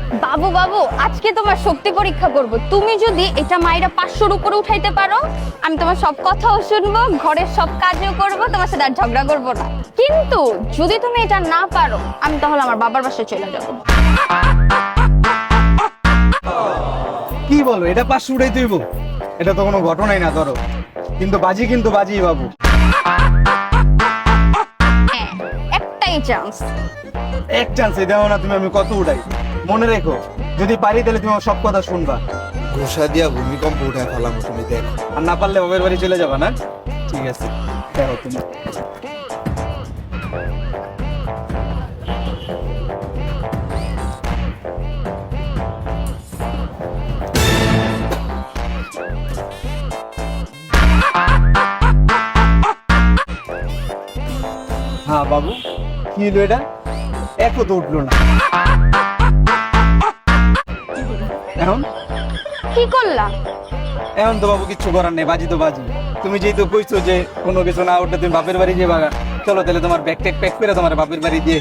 বাবু বাবু, আজকে তোমার শক্তি পরীক্ষা করব। তুমি যদি এটা মাইরা 500-র উপরে উঠাইতে পারো, আমি তোমার সব কথাও শুনবো, ঘরের সব কাজও করব, তোমার সাথে আর ঝগড়া করবো না। কিন্তু যদি তুমি এটা না পারো, আমি তাহলে আমার বাবার বাসায় চলে যাব। কি বলো, এটা 500 উঠাই তুইব? এটা তো কোনো ঘটনাই না। ধরো কিন্তু বাজি বাবু। হ্যাঁ, একটাই চান্স। এক চান্সে দেও না তুমি, আমি কত উঠাই। মনে রেখো, যদি পারি তাহলে তুমি আমার সব কথা শুনবা, ঘুষা দিয়া ভূমিকম্প উঠায় ফেলামো, তুমি দেখো। আর না পারলে বাবার বাড়ি চলে যাবা না? ঠিক আছে, দেখো তুমি। হ্যাঁ বাবু, কি হলো এটা? একও তো উঠলো না। এখন কি করলা? এখন তো বাবু কিচ্ছু করার নেই, বাজি তো বাজি। তুমি যেহেতু কইছো যে কোনো কিছু না উঠলে তুমি বাপের বাড়ি যাবা, চলো তাহলে তোমার ব্যাগ ট্যাগ প্যাক করে তোমার বাপের বাড়ি দিয়ে